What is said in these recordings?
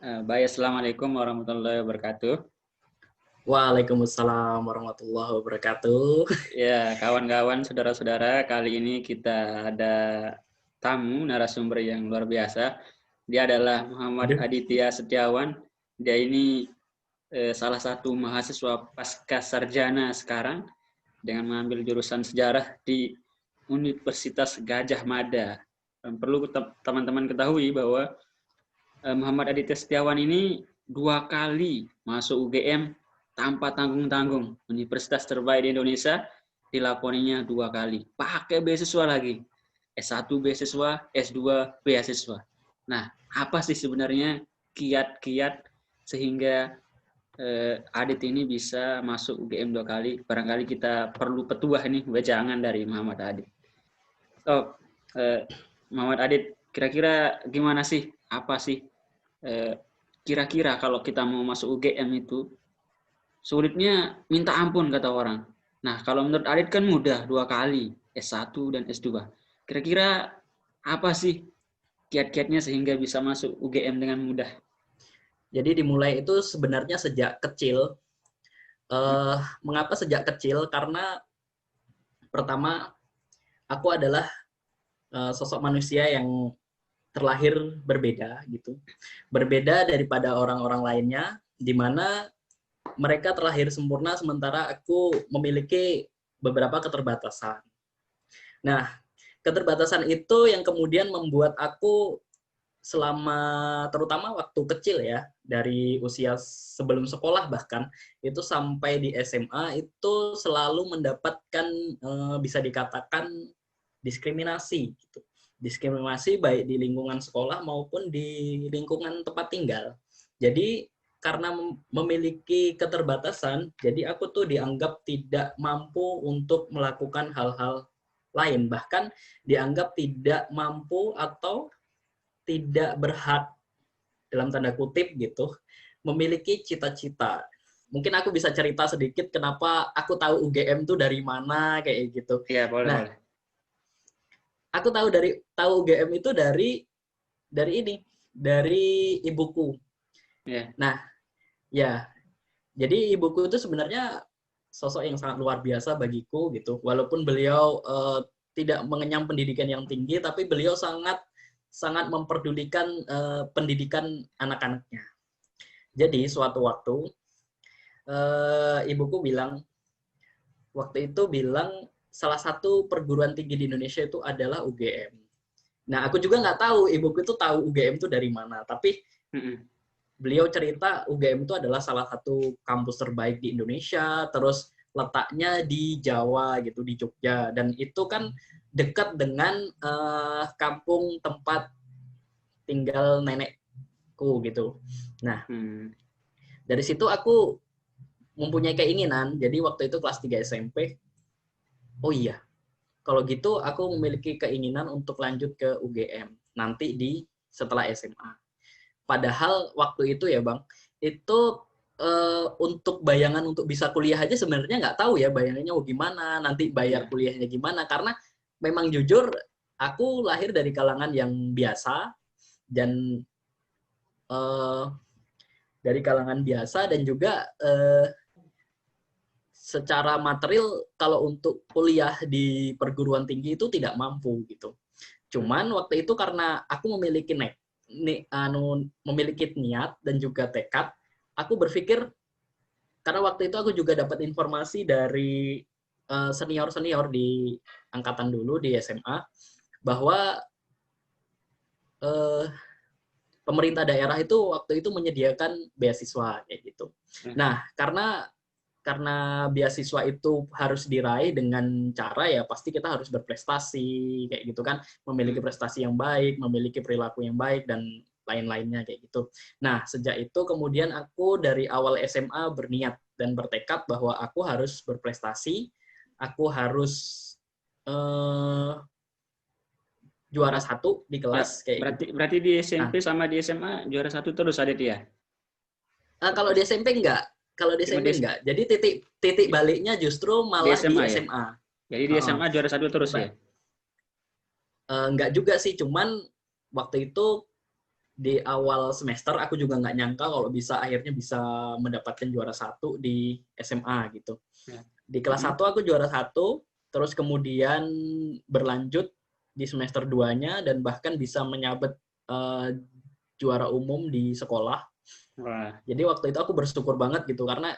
Baik, Assalamualaikum warahmatullahi wabarakatuh. Waalaikumsalam warahmatullahi wabarakatuh. Ya, kawan-kawan, saudara-saudara, kali ini kita ada tamu narasumber yang luar biasa. Dia adalah Muhammad Aduh. Aditya Setiawan. Dia ini salah satu mahasiswa pasca sarjana sekarang dengan mengambil jurusan sejarah di Universitas Gadjah Mada. Perlu teman-teman ketahui bahwa Muhammad Aditya Setiawan ini 2 kali masuk UGM tanpa tanggung-tanggung. Universitas terbaik di Indonesia dilakoninya 2 kali. Pakai beasiswa lagi. S1 beasiswa, S2 beasiswa. Nah, apa sih sebenarnya kiat-kiat sehingga Adit ini bisa masuk UGM 2 kali? Barangkali kita perlu petuah nih, wejangan dari Muhammad Adit. Muhammad Adit, kira-kira gimana sih? Apa sih kira-kira kalau kita mau masuk UGM itu sulitnya minta ampun kata orang. Nah, kalau menurut Adit kan mudah 2 kali, S1 dan S2. Kira-kira apa sih kiat-kiatnya sehingga bisa masuk UGM dengan mudah? Jadi dimulai itu sebenarnya sejak kecil. Mengapa sejak kecil? Karena pertama, aku adalah sosok manusia yang terlahir berbeda gitu. Berbeda daripada orang-orang lainnya, di mana mereka terlahir sempurna sementara aku memiliki beberapa keterbatasan. Nah, keterbatasan itu yang kemudian membuat aku terutama waktu kecil ya, dari usia sebelum sekolah bahkan, itu sampai di SMA itu selalu mendapatkan bisa dikatakan diskriminasi gitu. Diskriminasi baik di lingkungan sekolah maupun di lingkungan tempat tinggal. Jadi karena memiliki keterbatasan, jadi aku tuh dianggap tidak mampu untuk melakukan hal-hal lain, bahkan dianggap tidak mampu atau tidak berhak dalam tanda kutip gitu memiliki cita-cita. Mungkin aku bisa cerita sedikit kenapa aku tahu UGM tuh dari mana kayak gitu. Iya, boleh. Aku tahu UGM itu dari ibuku. Yeah. Nah, ya. Jadi ibuku itu sebenarnya sosok yang sangat luar biasa bagiku gitu. Walaupun beliau tidak mengenyam pendidikan yang tinggi, tapi beliau sangat memperdulikan pendidikan anak-anaknya. Jadi suatu waktu ibuku waktu itu bilang salah satu perguruan tinggi di Indonesia itu adalah UGM. Nah, aku juga nggak tahu ibuku itu tahu UGM itu dari mana, tapi beliau cerita UGM itu adalah salah satu kampus terbaik di Indonesia, terus letaknya di Jawa gitu, di Jogja, dan itu kan dekat dengan kampung tempat tinggal nenekku gitu. Nah, dari situ aku mempunyai keinginan, jadi waktu itu kelas 3 SMP, oh iya, kalau gitu aku memiliki keinginan untuk lanjut ke UGM, nanti setelah SMA. Padahal waktu itu ya Bang, itu untuk bayangan untuk bisa kuliah aja sebenarnya nggak tahu ya bayangannya gimana, nanti bayar kuliahnya gimana, karena memang jujur aku lahir dari kalangan yang biasa, dan dan juga secara material kalau untuk kuliah di perguruan tinggi itu tidak mampu gitu. Cuman waktu itu karena aku memiliki niat dan juga tekad, aku berpikir, karena waktu itu aku juga dapat informasi dari senior-senior di angkatan dulu di SMA bahwa pemerintah daerah itu waktu itu menyediakan beasiswa kayak gitu. Nah, karena beasiswa itu harus diraih dengan cara ya pasti kita harus berprestasi kayak gitu kan, memiliki prestasi yang baik, memiliki perilaku yang baik dan lain-lainnya kayak gitu. Nah, sejak itu kemudian aku dari awal SMA berniat dan bertekad bahwa aku harus berprestasi, aku harus juara 1 di kelas kayak gitu. Berarti di SMP sama di SMA juara 1 terus Adit ya? Kalau di SMP enggak. Kalau di SMP enggak. Jadi titik baliknya justru malah di SMA. Ya? Jadi di SMA juara 1 terus ya? Enggak juga sih, cuman waktu itu di awal semester aku juga nggak nyangka kalau akhirnya bisa mendapatkan juara 1 di SMA gitu. Ya. Di kelas 1 aku juara 1, terus kemudian berlanjut di semester 2-nya dan bahkan bisa menyabet juara umum di sekolah. Wah. Jadi waktu itu aku bersyukur banget gitu karena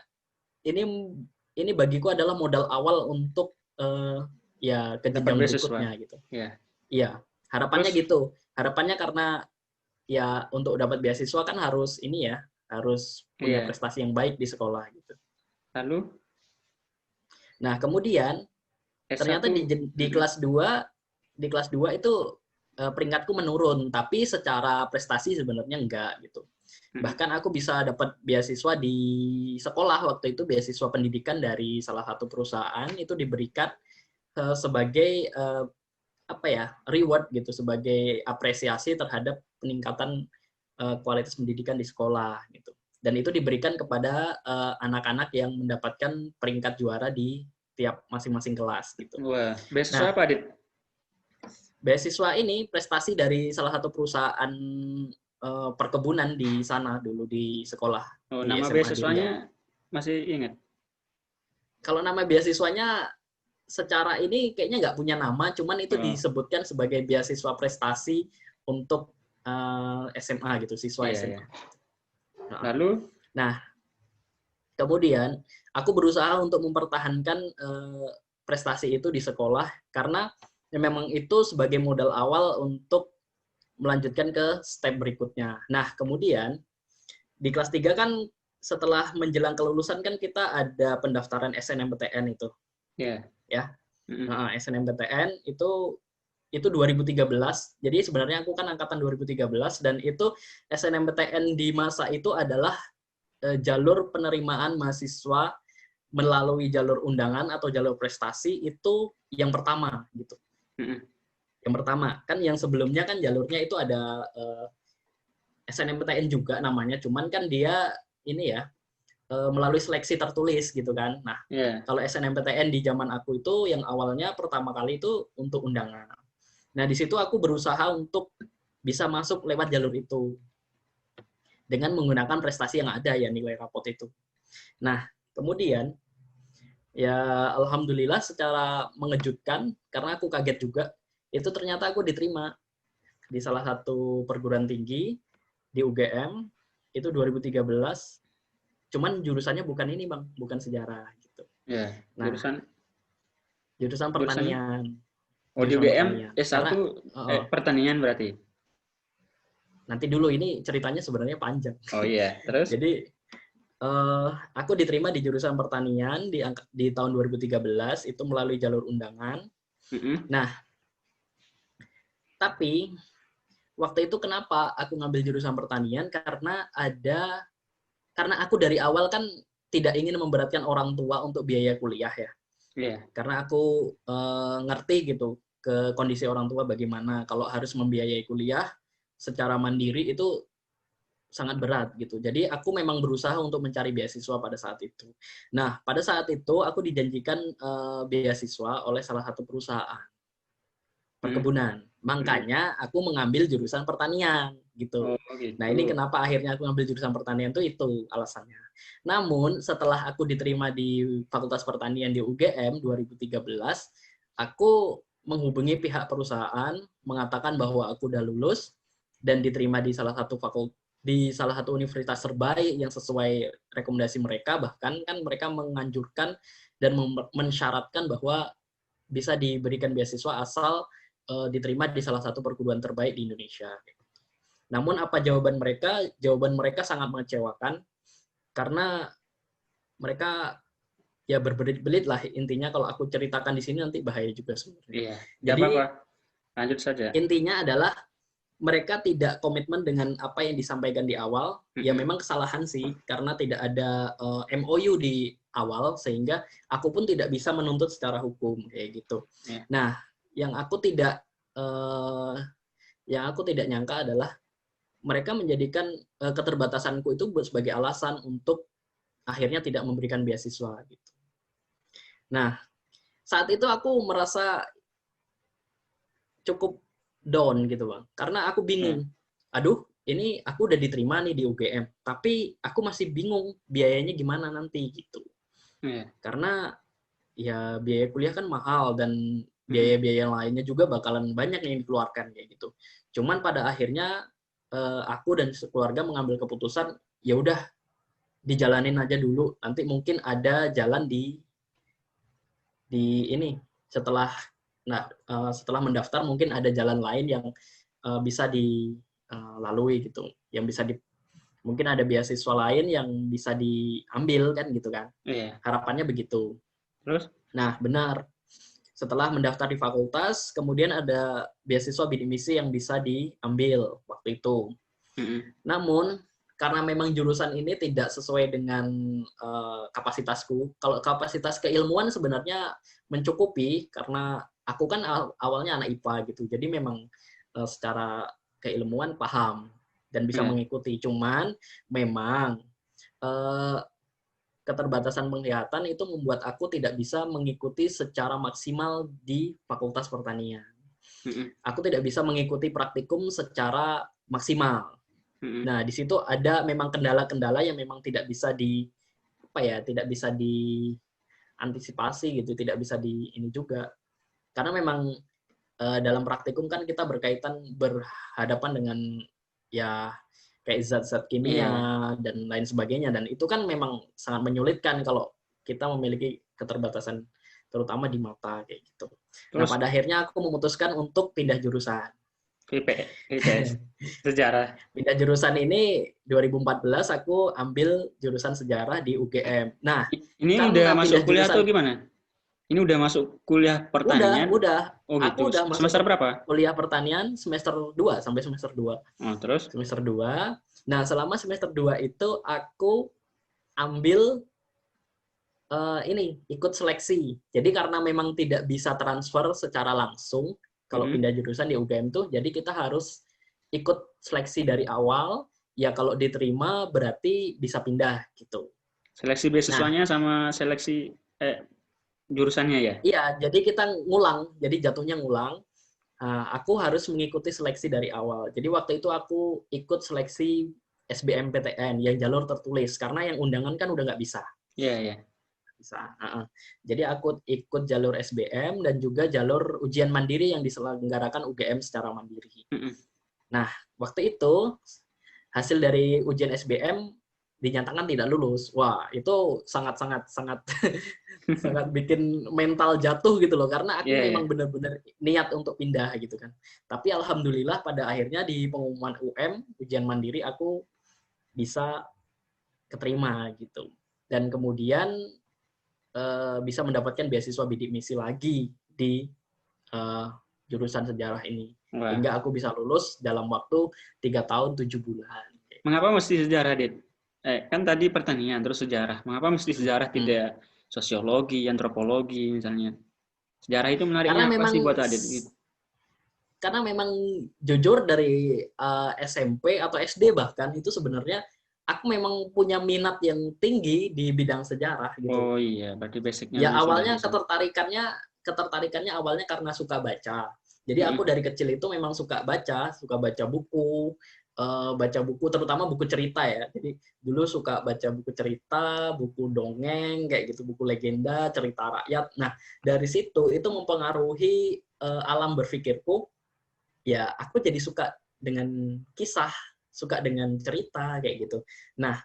ini bagiku adalah modal awal untuk ya ke jenjang berikutnya gitu. Yeah. Iya, harapannya Terus, gitu. Harapannya karena ya untuk dapat beasiswa kan harus harus punya prestasi yang baik di sekolah gitu. Lalu? Nah, kemudian S1, ternyata di kelas 2 itu peringkatku menurun, tapi secara prestasi sebenarnya enggak gitu. Bahkan aku bisa dapat beasiswa di sekolah waktu itu, beasiswa pendidikan dari salah satu perusahaan itu diberikan sebagai reward gitu, sebagai apresiasi terhadap peningkatan kualitas pendidikan di sekolah gitu. Dan itu diberikan kepada anak-anak yang mendapatkan peringkat juara di tiap masing-masing kelas gitu. Wah, beasiswa apa, Dit? Beasiswa ini prestasi dari salah satu perusahaan perkebunan di sana dulu di sekolah. Oh, di nama SMA di beasiswanya Riau. masih ingat? Kalau nama beasiswanya secara ini kayaknya nggak punya nama, cuman itu disebutkan sebagai beasiswa prestasi untuk SMA gitu, siswa SMA. Lalu? Nah, kemudian aku berusaha untuk mempertahankan prestasi itu di sekolah karena memang itu sebagai modal awal untuk melanjutkan ke step berikutnya. Nah, kemudian di kelas 3 kan setelah menjelang kelulusan kan kita ada pendaftaran SNMPTN itu. Yeah. Ya. Nah, SNMPTN itu 2013. Jadi sebenarnya aku kan angkatan 2013 dan itu SNMPTN di masa itu adalah jalur penerimaan mahasiswa melalui jalur undangan atau jalur prestasi itu yang pertama gitu. Yang pertama, kan yang sebelumnya kan jalurnya itu ada SNMPTN juga namanya, cuman kan dia ini ya melalui seleksi tertulis gitu kan. Nah, kalau SNMPTN di zaman aku itu yang awalnya pertama kali itu untuk undangan. Nah, di situ aku berusaha untuk bisa masuk lewat jalur itu dengan menggunakan prestasi yang ada ya, nilai rapot itu. Nah, kemudian ya alhamdulillah secara mengejutkan karena aku kaget juga, itu ternyata aku diterima di salah satu perguruan tinggi di UGM itu 2013. Cuman jurusannya bukan ini, Bang, bukan sejarah gitu. Ya, nah, jurusan pertanian. Oh, di UGM S1 pertanian berarti? Nanti dulu, ini ceritanya sebenarnya panjang. Oh iya, terus? Jadi aku diterima di jurusan pertanian di tahun 2013 itu melalui jalur undangan. Nah, tapi waktu itu kenapa aku ngambil jurusan pertanian karena aku dari awal kan tidak ingin memberatkan orang tua untuk biaya kuliah ya. Karena aku ngerti gitu ke kondisi orang tua bagaimana kalau harus membiayai kuliah secara mandiri itu sangat berat gitu. Jadi aku memang berusaha untuk mencari beasiswa pada saat itu. Nah, pada saat itu aku dijanjikan beasiswa oleh salah satu perusahaan perkebunan. Makanya aku mengambil jurusan pertanian gitu. Nah, ini kenapa akhirnya aku ngambil jurusan pertanian itu alasannya. Namun, setelah aku diterima di Fakultas Pertanian di UGM 2013, aku menghubungi pihak perusahaan mengatakan bahwa aku udah lulus dan diterima di salah satu universitas terbaik yang sesuai rekomendasi mereka, bahkan kan mereka menganjurkan dan mensyaratkan bahwa bisa diberikan beasiswa asal diterima di salah satu perguruan terbaik di Indonesia. Namun apa jawaban mereka? Jawaban mereka sangat mengecewakan karena mereka ya berbelit-belit lah intinya. Kalau aku ceritakan di sini nanti bahaya juga sebenarnya. Iya. Jadi apa-apa. Lanjut saja. Intinya adalah mereka tidak komitmen dengan apa yang disampaikan di awal. Ya memang kesalahan sih karena tidak ada MOU di awal sehingga aku pun tidak bisa menuntut secara hukum kayak gitu. Nah, yang aku tidak nyangka adalah mereka menjadikan keterbatasanku itu sebagai alasan untuk akhirnya tidak memberikan beasiswa gitu. Nah, saat itu aku merasa cukup down gitu, Bang. Karena aku bingung. Aduh, ini aku udah diterima nih di UGM, tapi aku masih bingung biayanya gimana nanti gitu. Karena ya biaya kuliah kan mahal dan biaya-biaya lainnya juga bakalan banyak yang dikeluarkan kayak gitu. Cuman pada akhirnya aku dan keluarga mengambil keputusan ya udah dijalanin aja dulu. Nanti mungkin ada jalan di ini setelah setelah mendaftar mungkin ada jalan lain yang bisa dilalui gitu. Yang bisa mungkin ada beasiswa lain yang bisa diambil kan gitu kan. Harapannya begitu. Terus? Nah, benar. Setelah mendaftar di fakultas, kemudian ada beasiswa bidik misi yang bisa diambil waktu itu. Namun, karena memang jurusan ini tidak sesuai dengan kapasitasku. Kalau kapasitas keilmuan sebenarnya mencukupi, karena aku kan awalnya anak IPA gitu. Jadi memang secara keilmuan paham dan bisa mengikuti. Cuman memang keterbatasan penglihatan itu membuat aku tidak bisa mengikuti secara maksimal di Fakultas Pertanian. Aku tidak bisa mengikuti praktikum secara maksimal. Nah, di situ ada memang kendala-kendala yang memang tidak bisa tidak bisa diantisipasi gitu, tidak bisa ini juga. Karena memang dalam praktikum kan kita berhadapan dengan ya kayak zat-zat kimia dan lain sebagainya, dan itu kan memang sangat menyulitkan kalau kita memiliki keterbatasan terutama di mata kayak gitu. Terus, nah, pada akhirnya aku memutuskan untuk pindah jurusan. IPS, sejarah. Pindah jurusan ini 2014 aku ambil jurusan sejarah di UGM. Nah, ini udah masuk kuliah atau gimana? Ini udah masuk kuliah pertanian? Udah. Oh gitu. Aku udah masuk semester berapa? Kuliah pertanian semester 2 sampai semester 2. Terus? Semester 2. Nah, selama semester 2 itu aku ambil ikut seleksi. Jadi karena memang tidak bisa transfer secara langsung kalau pindah jurusan di UGM tuh, jadi kita harus ikut seleksi dari awal. Ya kalau diterima berarti bisa pindah gitu. Seleksi beasiswanya sama seleksi jurusannya ya? Iya, jadi kita ngulang. Jadi jatuhnya ngulang. Aku harus mengikuti seleksi dari awal. Jadi waktu itu aku ikut seleksi SBMPTN yang jalur tertulis. Karena yang undangan kan udah nggak bisa. Iya. Bisa. Jadi aku ikut jalur SBM dan juga jalur ujian mandiri yang diselenggarakan UGM secara mandiri. Nah, waktu itu hasil dari ujian SBM dinyatakan tidak lulus. Wah, itu sangat bikin mental jatuh gitu loh, karena aku memang benar-benar niat untuk pindah gitu kan. Tapi alhamdulillah pada akhirnya di pengumuman ujian mandiri aku bisa keterima gitu. Dan kemudian bisa mendapatkan beasiswa bidik misi lagi di jurusan sejarah ini. Hingga aku bisa lulus dalam waktu 3 tahun 7 bulan. Mengapa mesti sejarah, Dit? Kan tadi pertanian, terus sejarah. Mengapa mesti sejarah, tidak sosiologi, antropologi misalnya? Sejarah itu menariknya apa sih buat Adit? Gitu. Karena memang jujur dari SMP atau SD bahkan itu sebenarnya aku memang punya minat yang tinggi di bidang sejarah gitu. Oh iya, berarti basicnya. Ya awalnya ketertarikannya awalnya karena suka baca. Jadi aku dari kecil itu memang suka baca buku, terutama buku cerita ya. Jadi dulu suka baca buku cerita, buku dongeng kayak gitu, buku legenda, cerita rakyat. Nah, dari situ itu mempengaruhi alam berpikirku. Ya, aku jadi suka dengan kisah, suka dengan cerita kayak gitu. Nah,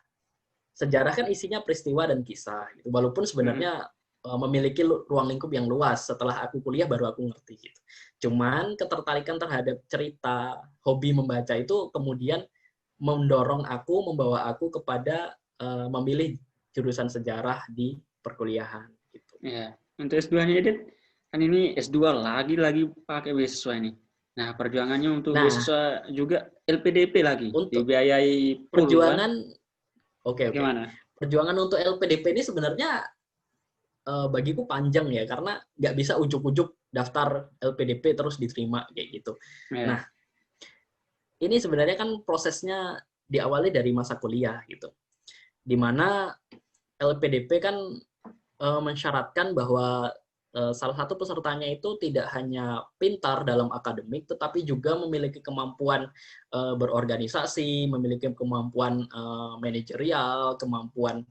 sejarah kan isinya peristiwa dan kisah gitu. Walaupun sebenarnya memiliki ruang lingkup yang luas. Setelah aku kuliah baru aku ngerti gitu. Cuman ketertarikan terhadap cerita, hobi membaca itu kemudian membawa aku kepada memilih jurusan sejarah di perkuliahan gitu. Ya, untuk S2-nya Dit, kan ini S2 lagi pakai beasiswa ini. Nah, perjuangannya untuk beasiswa juga LPDP lagi, untuk dibiayai perjuangan Oke. Gimana? Perjuangan untuk LPDP ini sebenarnya bagiku panjang ya, karena nggak bisa ujuk-ujuk daftar LPDP terus diterima kayak gitu. Nah, ini sebenarnya kan prosesnya diawali dari masa kuliah gitu, dimana LPDP kan mensyaratkan bahwa salah satu pesertanya itu tidak hanya pintar dalam akademik, tetapi juga memiliki kemampuan berorganisasi, memiliki kemampuan manajerial, kemampuan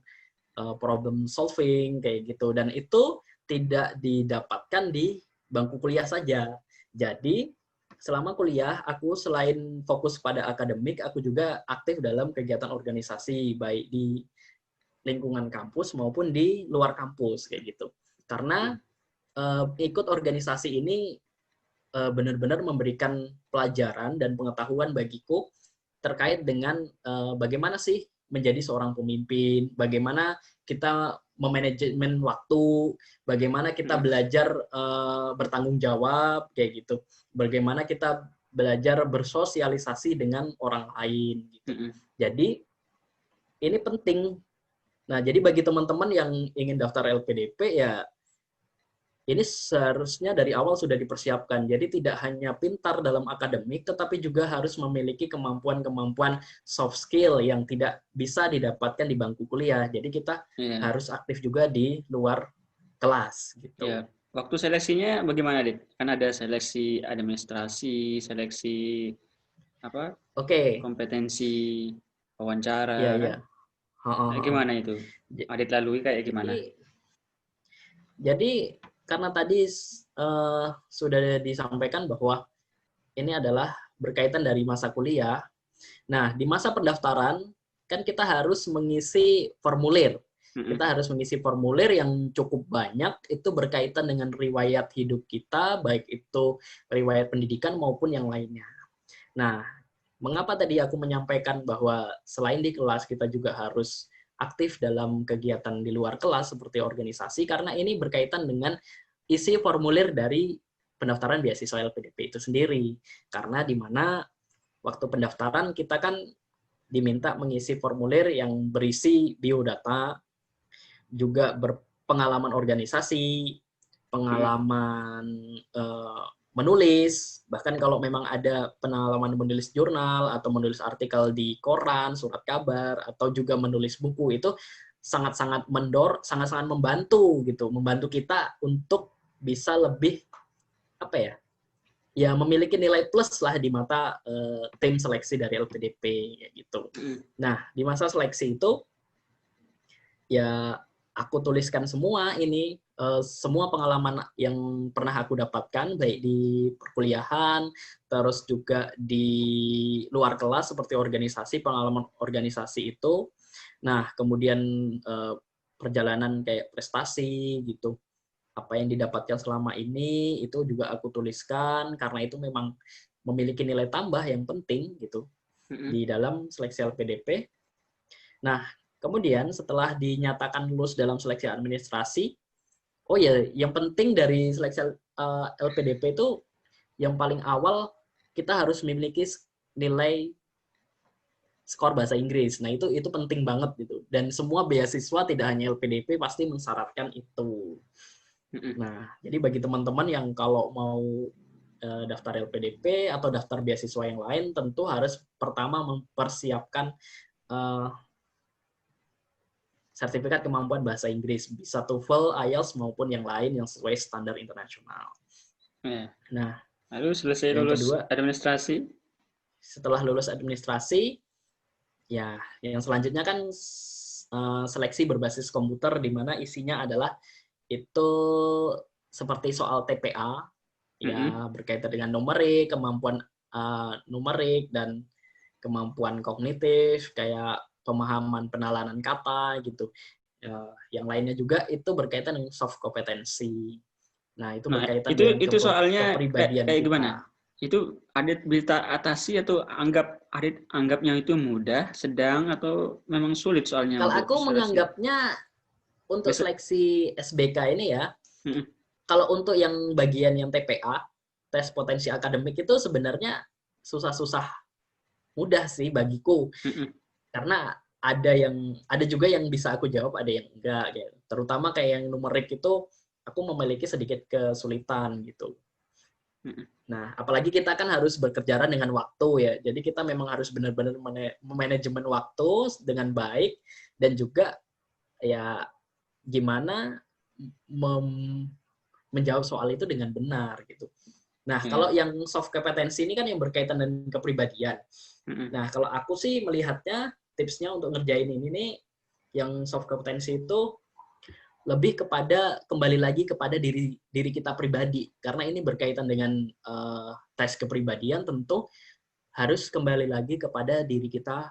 problem solving kayak gitu. Dan itu tidak didapatkan di bangku kuliah saja. Jadi selama kuliah aku selain fokus pada akademik, aku juga aktif dalam kegiatan organisasi baik di lingkungan kampus maupun di luar kampus kayak gitu. Karena ikut organisasi ini benar-benar memberikan pelajaran dan pengetahuan bagiku terkait dengan bagaimana sih menjadi seorang pemimpin, bagaimana kita memanajemen waktu, bagaimana kita belajar bertanggung jawab kayak gitu, bagaimana kita belajar bersosialisasi dengan orang lain gitu. Jadi ini penting. Nah, jadi bagi teman-teman yang ingin daftar LPDP ya ini seharusnya dari awal sudah dipersiapkan. Jadi tidak hanya pintar dalam akademik, tetapi juga harus memiliki kemampuan-kemampuan soft skill yang tidak bisa didapatkan di bangku kuliah. Jadi kita harus aktif juga di luar kelas gitu. Yeah. Waktu seleksinya bagaimana, Dit? Kan ada seleksi administrasi, seleksi apa? Kompetensi wawancara. Iya, kan? iya. Nah, gimana itu? Adit lalui kayak gimana? Jadi karena tadi sudah disampaikan bahwa ini adalah berkaitan dari masa kuliah. Nah, di masa pendaftaran kan kita harus mengisi formulir. Kita harus mengisi formulir yang cukup banyak, itu berkaitan dengan riwayat hidup kita, baik itu riwayat pendidikan maupun yang lainnya. Nah, mengapa tadi aku menyampaikan bahwa selain di kelas kita juga harus aktif dalam kegiatan di luar kelas seperti organisasi, karena ini berkaitan dengan isi formulir dari pendaftaran beasiswa LPDP itu sendiri. Karena di mana waktu pendaftaran kita kan diminta mengisi formulir yang berisi biodata, juga berpengalaman organisasi, pengalaman menulis, bahkan kalau memang ada pengalaman menulis jurnal atau menulis artikel di koran, surat kabar, atau juga menulis buku, itu sangat-sangat sangat-sangat membantu gitu, membantu kita untuk bisa lebih apa ya? Ya memiliki nilai plus lah di mata tim seleksi dari LPDP gitu. Nah, di masa seleksi itu ya aku tuliskan semua ini, semua pengalaman yang pernah aku dapatkan, baik di perkuliahan, terus juga di luar kelas seperti organisasi, pengalaman organisasi itu. Nah, kemudian perjalanan kayak prestasi gitu, apa yang didapatkan selama ini, itu juga aku tuliskan, karena itu memang memiliki nilai tambah yang penting gitu di dalam seleksi LPDP. Nah, kemudian setelah dinyatakan lulus dalam seleksi administrasi, oh ya, yang penting dari seleksi LPDP itu yang paling awal kita harus memiliki nilai skor bahasa Inggris. Nah, itu penting banget gitu. Dan semua beasiswa tidak hanya LPDP pasti mensyaratkan itu. Nah, jadi bagi teman-teman yang kalau mau daftar LPDP atau daftar beasiswa yang lain, tentu harus pertama mempersiapkan sertifikat kemampuan bahasa Inggris, bisa TOEFL, IELTS maupun yang lain yang sesuai standar internasional. Nah, lalu selesai lulus administrasi? Setelah lulus administrasi, ya yang selanjutnya kan seleksi berbasis komputer, di mana isinya adalah itu seperti soal TPA, ya berkaitan dengan numerik, kemampuan numerik dan kemampuan kognitif kayak pemahaman penalanan kata gitu. Yang lainnya juga itu berkaitan dengan soft kompetensi. Nah, itu berkaitan dengan itu soalnya kepribadian kayak kita. Gimana? Itu Adit bisa atasi atau Adit anggapnya itu mudah, sedang, atau memang sulit soalnya? Kalau aku menganggapnya untuk seleksi SBK ini ya, kalau untuk yang bagian yang TPA, tes potensi akademik, itu sebenarnya susah-susah mudah sih bagiku. Karena ada juga yang bisa aku jawab, ada yang enggak gitu. Terutama kayak yang numerik itu aku memiliki sedikit kesulitan gitu. Nah, apalagi kita kan harus bekerja dengan waktu ya. Jadi kita memang harus benar-benar manajemen waktu dengan baik, dan juga ya gimana menjawab soal itu dengan benar gitu. Nah, kalau yang soft kompetensi ini kan yang berkaitan dengan kepribadian. Nah, kalau aku sih melihatnya tipsnya untuk ngerjain ini nih, yang soft kompetensi itu lebih kepada kembali lagi kepada diri kita pribadi, karena ini berkaitan dengan tes kepribadian, tentu harus kembali lagi kepada diri kita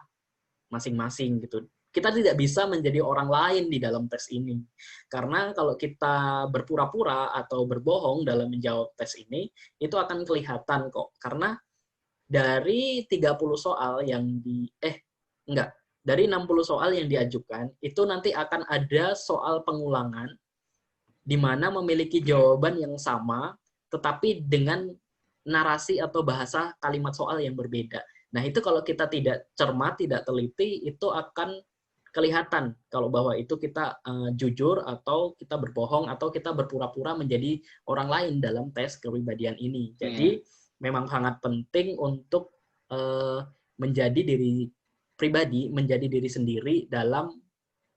masing-masing gitu. Kita tidak bisa menjadi orang lain di dalam tes ini. Karena kalau kita berpura-pura atau berbohong dalam menjawab tes ini, itu akan kelihatan kok. Karena dari 30 soal yang dari 60 soal yang diajukan, itu nanti akan ada soal pengulangan di mana memiliki jawaban yang sama, tetapi dengan narasi atau bahasa kalimat soal yang berbeda. Nah, itu kalau kita tidak cermat, tidak teliti, itu akan kelihatan kalau bahwa itu kita jujur atau kita berbohong atau kita berpura-pura menjadi orang lain dalam tes kepribadian ini. Jadi memang sangat penting untuk menjadi diri pribadi, menjadi diri sendiri dalam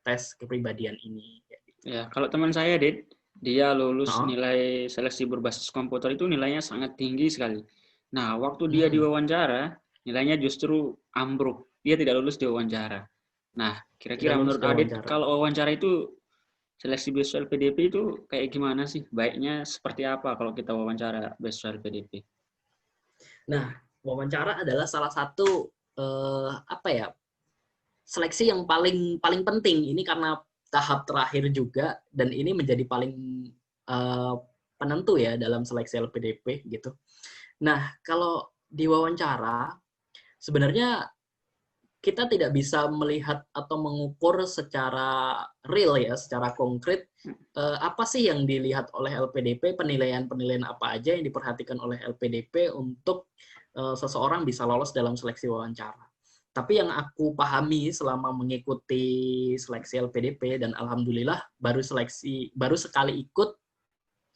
tes kepribadian ini. Ya, kalau teman saya, Dit, dia lulus nilai seleksi berbasis komputer itu nilainya sangat tinggi sekali. Nah, waktu dia diwawancara, nilainya justru ambruk. Dia tidak lulus di wawancara. Nah, kira-kira menurut Adit, kalau wawancara itu seleksi beasiswa LPDP itu kayak gimana sih? Baiknya seperti apa kalau kita wawancara beasiswa LPDP? Nah, wawancara adalah salah satu seleksi yang paling penting. Ini karena tahap terakhir juga, dan ini menjadi paling penentu ya dalam seleksi LPDP gitu. Nah, kalau di wawancara sebenarnya kita tidak bisa melihat atau mengukur secara real ya, secara konkret apa sih yang dilihat oleh LPDP, penilaian-penilaian apa aja yang diperhatikan oleh LPDP untuk seseorang bisa lolos dalam seleksi wawancara. Tapi yang aku pahami selama mengikuti seleksi LPDP, dan alhamdulillah baru sekali ikut,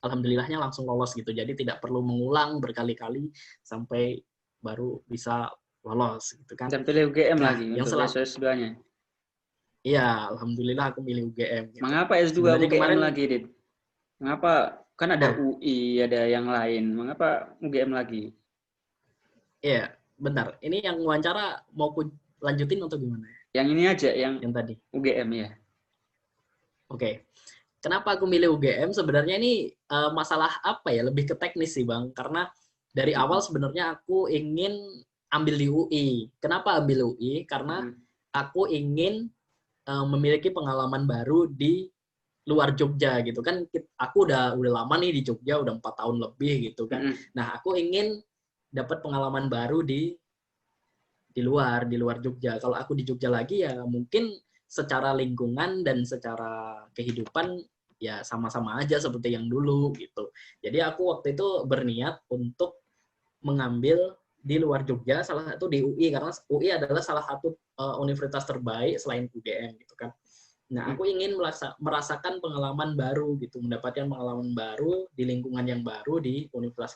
alhamdulillahnya langsung lolos gitu. Jadi tidak perlu mengulang berkali-kali sampai baru bisa lolos gitu kan. Dan pilih UGM lagi untuk S2-nya. Iya, alhamdulillah aku milih UGM. Gitu. Mengapa S2 UGM kemarin lagi, Dit? Mengapa? Kan ada UI, ada yang lain. Mengapa UGM lagi? Iya, bentar. Ini yang wawancara mau ku lanjutin atau gimana? Yang ini aja, yang tadi. UGM ya. Oke. Kenapa aku milih UGM? Sebenarnya ini masalah apa ya? Lebih ke teknis sih, Bang. Karena dari awal sebenarnya aku ingin ambil di UI. Kenapa ambil UI? Karena aku ingin memiliki pengalaman baru di luar Jogja gitu kan. Aku udah lama nih di Jogja, udah 4 tahun lebih gitu kan. Nah, aku ingin dapat pengalaman baru di luar Jogja. Kalau aku di Jogja lagi ya mungkin secara lingkungan dan secara kehidupan ya sama-sama aja seperti yang dulu gitu. Jadi aku waktu itu berniat untuk mengambil di luar Jogja, salah satu di UI, karena UI adalah salah satu universitas terbaik selain UGM gitu kan. Nah, aku ingin merasakan pengalaman baru gitu, mendapatkan pengalaman baru di lingkungan yang baru di Universitas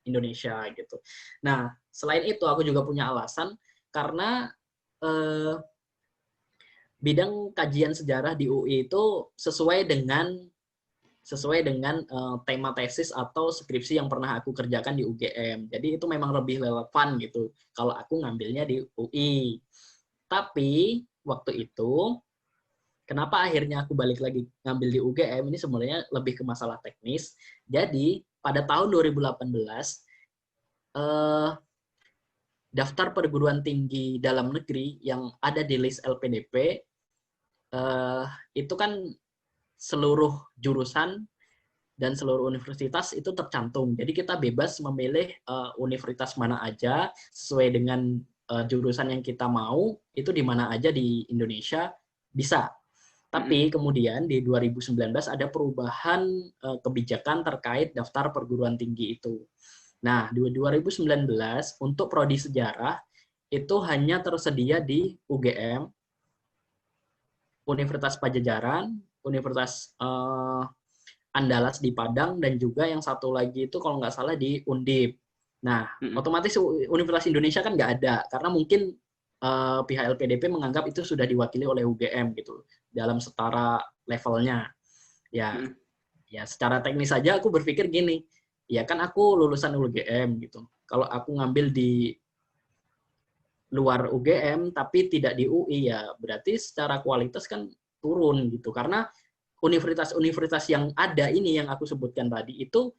Indonesia gitu. Nah, selain itu aku juga punya alasan karena bidang kajian sejarah di UI itu sesuai dengan tema tesis atau skripsi yang pernah aku kerjakan di UGM. Jadi itu memang lebih relevan gitu kalau aku ngambilnya di UI. Tapi waktu itu kenapa akhirnya aku balik lagi ngambil di UGM, ini sebenarnya lebih ke masalah teknis. Jadi pada tahun 2018 daftar perguruan tinggi dalam negeri yang ada di list LPDP itu kan seluruh jurusan dan seluruh universitas itu tercantum. Jadi kita bebas memilih universitas mana aja sesuai dengan jurusan yang kita mau, itu di mana aja di Indonesia bisa. Tapi kemudian di 2019 ada perubahan kebijakan terkait daftar perguruan tinggi itu. Nah, di 2019 untuk prodi sejarah itu hanya tersedia di UGM, Universitas Padjadjaran, Universitas Andalas di Padang, dan juga yang satu lagi itu kalau nggak salah di Undip. Nah, otomatis Universitas Indonesia kan nggak ada, karena mungkin pihak LPDP menganggap itu sudah diwakili oleh UGM gitu dalam setara levelnya. Ya. Ya secara teknis saja aku berpikir gini, ya kan aku lulusan UGM gitu. Kalau aku ngambil di luar UGM tapi tidak di UI, ya berarti secara kualitas kan turun gitu. Karena universitas-universitas yang ada ini yang aku sebutkan tadi itu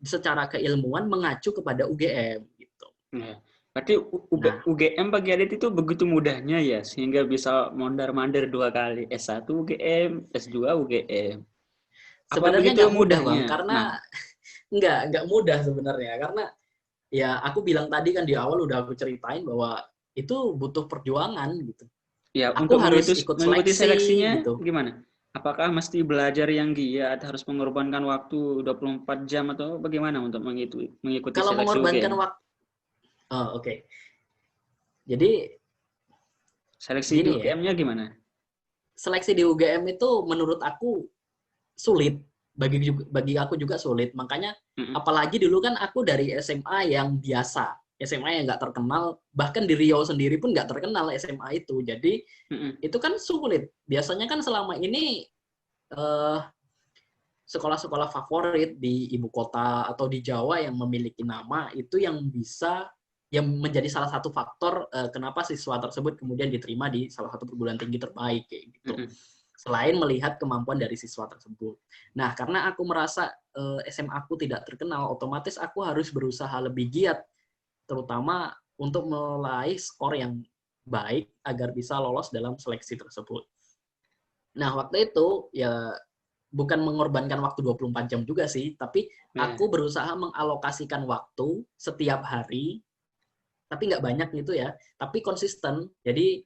secara keilmuan mengacu kepada UGM gitu. Nah, berarti Nah, UGM bagi Adit itu begitu mudahnya ya, sehingga bisa mondar-mandir 2 kali. S1 UGM, S2 UGM. Apa sebenarnya begitu nggak mudah Bang, mudahnya? karena Nah, nggak mudah sebenarnya. Karena ya aku bilang tadi kan di awal udah aku ceritain bahwa itu butuh perjuangan gitu. ya Aku untuk harus ikut mengikuti seleksi seleksinya gitu. gimana? Apakah mesti belajar yang giat, harus mengorbankan waktu 24 jam atau bagaimana untuk mengikuti Kalau seleksi mengorbankan UGM? waktu, oke. Jadi Seleksi di gini ya, UGM-nya gimana? seleksi di UGM itu menurut aku sulit, bagi aku juga sulit. Makanya Mm-mm. apalagi dulu kan aku dari SMA yang biasa, SMA yang nggak terkenal, bahkan di Riau sendiri pun nggak terkenal SMA itu. Jadi Mm-mm. itu kan sulit. Biasanya kan selama ini eh, sekolah-sekolah favorit di ibu kota atau di Jawa yang memiliki nama itu yang menjadi salah satu faktor kenapa siswa tersebut kemudian diterima di salah satu perguruan tinggi terbaik kayak gitu. Mm-mm. Selain melihat kemampuan dari siswa tersebut. Nah, karena aku merasa SMA aku tidak terkenal, otomatis aku harus berusaha lebih giat, terutama untuk meraih skor yang baik agar bisa lolos dalam seleksi tersebut. Nah, waktu itu ya bukan mengorbankan waktu 24 jam juga sih, tapi Ya. aku berusaha mengalokasikan waktu setiap hari, tapi nggak banyak gitu ya, tapi konsisten. Jadi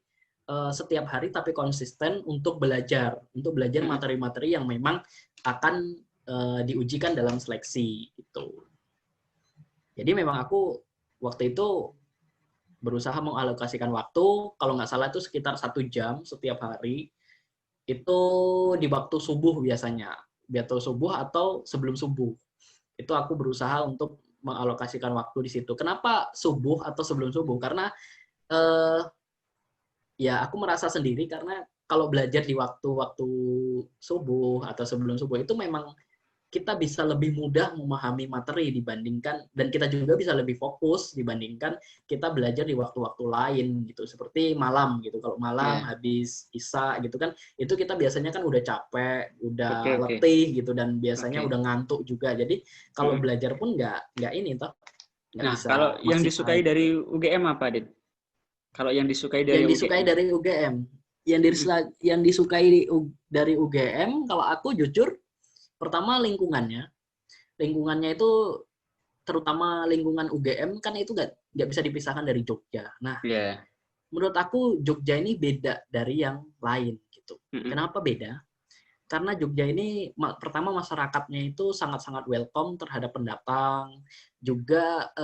setiap hari tapi konsisten untuk belajar Mm-mm. materi-materi yang memang akan diujikan dalam seleksi itu. Jadi memang aku waktu itu berusaha mengalokasikan waktu, kalau nggak salah itu sekitar 1 jam setiap hari, itu di waktu subuh biasanya, waktu subuh atau sebelum subuh. Itu aku berusaha untuk mengalokasikan waktu di situ. Kenapa subuh atau sebelum subuh? Karena eh, ya aku merasa sendiri karena kalau belajar di waktu-waktu subuh atau sebelum subuh itu memang kita bisa lebih mudah memahami materi dibandingkan, dan kita juga bisa lebih fokus dibandingkan kita belajar di waktu-waktu lain gitu, seperti malam gitu. Kalau malam Ya. habis isya gitu kan, itu kita biasanya kan udah capek, Oke, udah oke. letih gitu, dan biasanya Oke. udah ngantuk juga. Jadi kalau Mm-mm. belajar pun nggak ini toh, nggak Nah, kalau bisa yang maksimal disukai gitu. dari UGM apa, Dit? Kalau yang disukai dari Yang disukai UGM. dari UGM, Mm-mm. yang disukai dari UGM, kalau aku jujur, pertama lingkungannya itu terutama lingkungan UGM kan itu nggak bisa dipisahkan dari Jogja. Nah, Ya. menurut aku Jogja ini beda dari yang lain gitu. Mm-mm. Kenapa beda? Karena Jogja ini pertama masyarakatnya itu sangat-sangat welcome terhadap pendatang, juga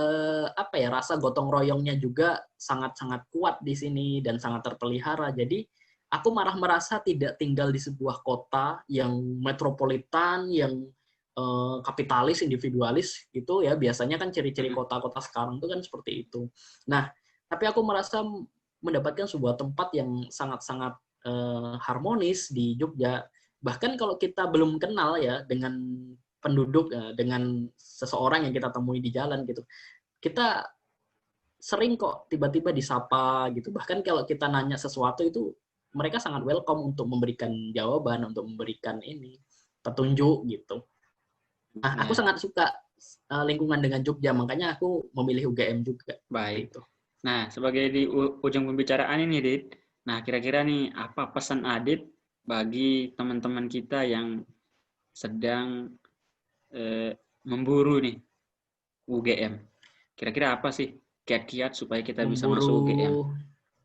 apa ya, rasa gotong royongnya juga sangat-sangat kuat di sini dan sangat terpelihara. Jadi aku merasa tidak tinggal di sebuah kota yang metropolitan, yang kapitalis, individualis itu ya, biasanya kan ciri-ciri Mm-mm. kota-kota sekarang itu kan seperti itu. Nah, tapi aku merasa mendapatkan sebuah tempat yang sangat-sangat harmonis di Jogja. Bahkan kalau kita belum kenal ya dengan penduduk, dengan seseorang yang kita temui di jalan gitu, kita sering kok tiba-tiba disapa gitu. Bahkan kalau kita nanya sesuatu itu mereka sangat welcome untuk memberikan jawaban, untuk memberikan ini petunjuk gitu. Nah, aku Ya. sangat suka lingkungan dengan Jogja, makanya aku memilih UGM juga seperti Baik. itu. Nah, sebagai di ujung pembicaraan ini, Dit. Nah, kira-kira nih apa pesan Adit bagi teman-teman kita yang sedang memburu nih UGM? Kira-kira apa sih kiat-kiat supaya kita bisa Memburu masuk UGM?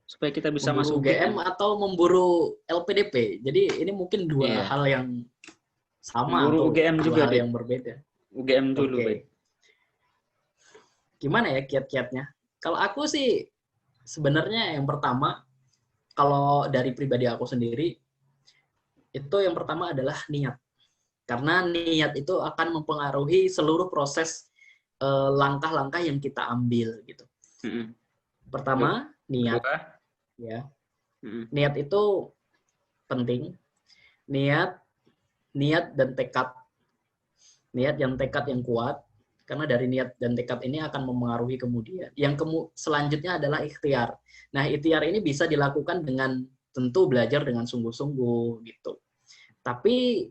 Supaya kita bisa memburu masuk UGM UGM. atau memburu LPDP. Jadi ini mungkin dua Iya. hal yang sama Memburu atau UGM dua juga, hal Dit. yang berbeda. UGM dulu, Dit. Oke, gimana ya kiat-kiatnya? Kalau aku sih sebenarnya yang pertama, kalau dari pribadi aku sendiri, itu yang pertama adalah niat. Karena niat itu akan mempengaruhi seluruh proses langkah-langkah yang kita ambil gitu. Mm-mm. Pertama, niat Kedua, ya. mm-mm. Niat itu penting. Niat, niat dan tekad. niat yang tekad yang kuat, karena dari niat dan tekad ini akan memengaruhi kemudian. Selanjutnya adalah ikhtiar. Nah, ikhtiar ini bisa dilakukan dengan tentu belajar dengan sungguh-sungguh gitu. Tapi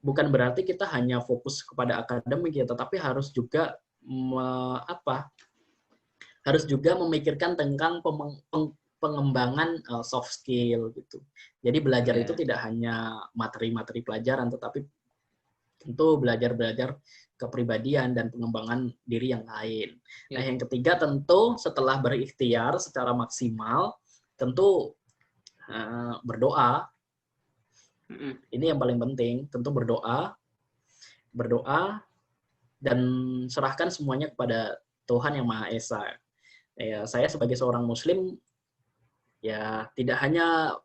bukan berarti kita hanya fokus kepada akademik ya, tetapi harus juga harus juga memikirkan tentang pengembangan soft skill gitu. Jadi belajar itu tidak hanya materi-materi pelajaran, tetapi tentu belajar kepribadian dan pengembangan diri yang lain. Nah, yang ketiga tentu setelah berikhtiar secara maksimal, tentu berdoa. Ini yang paling penting, tentu berdoa dan serahkan semuanya kepada Tuhan yang Maha Esa. Ya, saya sebagai seorang Muslim ya tidak hanya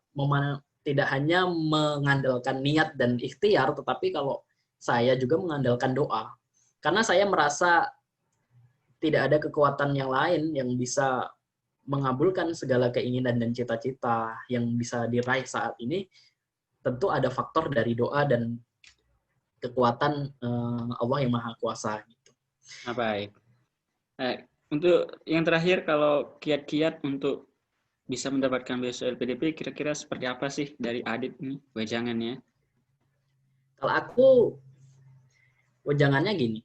mengandalkan niat dan ikhtiar, tetapi kalau saya juga mengandalkan doa. Karena saya merasa tidak ada kekuatan yang lain yang bisa mengabulkan segala keinginan dan cita-cita yang bisa diraih saat ini. Tentu ada faktor dari doa dan kekuatan Allah yang Maha Kuasa. Gitu. Baik. Untuk yang terakhir, kalau kiat-kiat untuk bisa mendapatkan beasiswa LPDP, kira-kira seperti apa sih dari Adit ini wejangannya? Kalau aku wejangannya gini,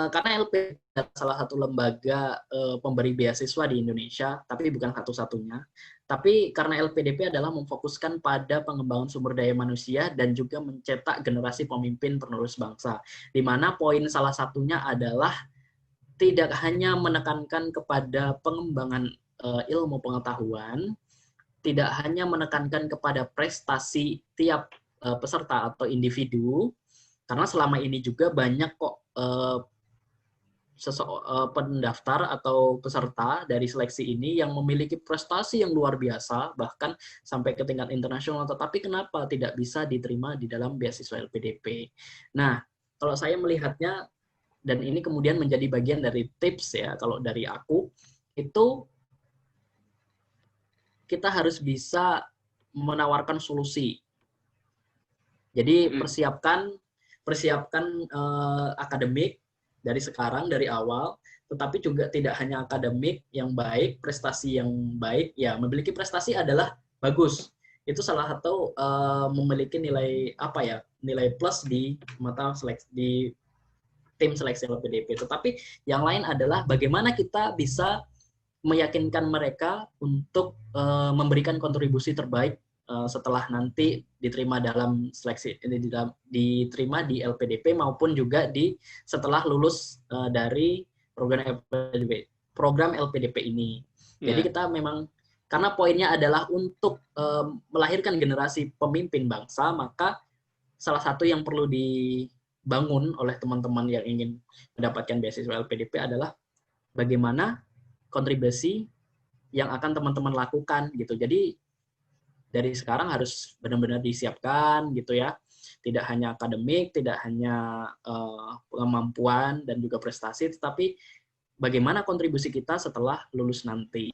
karena LPDP adalah salah satu lembaga pemberi beasiswa di Indonesia, tapi bukan satu-satunya. Tapi karena LPDP adalah memfokuskan pada pengembangan sumber daya manusia dan juga mencetak generasi pemimpin penerus bangsa, di mana poin salah satunya adalah tidak hanya menekankan kepada pengembangan ilmu pengetahuan, tidak hanya menekankan kepada prestasi tiap peserta atau individu, karena selama ini juga banyak kok pendaftar atau peserta dari seleksi ini yang memiliki prestasi yang luar biasa, bahkan sampai ke tingkat internasional, tetapi kenapa tidak bisa diterima di dalam beasiswa LPDP? Nah, kalau saya melihatnya, dan ini kemudian menjadi bagian dari tips ya, kalau dari aku, itu kita harus bisa menawarkan solusi. Jadi persiapkan akademik dari sekarang, dari awal, tetapi juga tidak hanya akademik yang baik, prestasi yang baik, ya memiliki prestasi adalah bagus. Itu salah satu memiliki nilai nilai plus di mata seleksi di tim seleksi LPDP. Tetapi yang lain adalah bagaimana kita bisa meyakinkan mereka untuk memberikan kontribusi terbaik setelah nanti diterima dalam seleksi, diterima di LPDP maupun juga setelah lulus dari program LPDP ini. Jadi kita memang, karena poinnya adalah untuk melahirkan generasi pemimpin bangsa, maka salah satu yang perlu dibangun oleh teman-teman yang ingin mendapatkan beasiswa LPDP adalah bagaimana kontribusi yang akan teman-teman lakukan gitu. Jadi dari sekarang harus benar-benar disiapkan gitu ya. Tidak hanya akademik, tidak hanya kemampuan dan juga prestasi, tetapi bagaimana kontribusi kita setelah lulus nanti.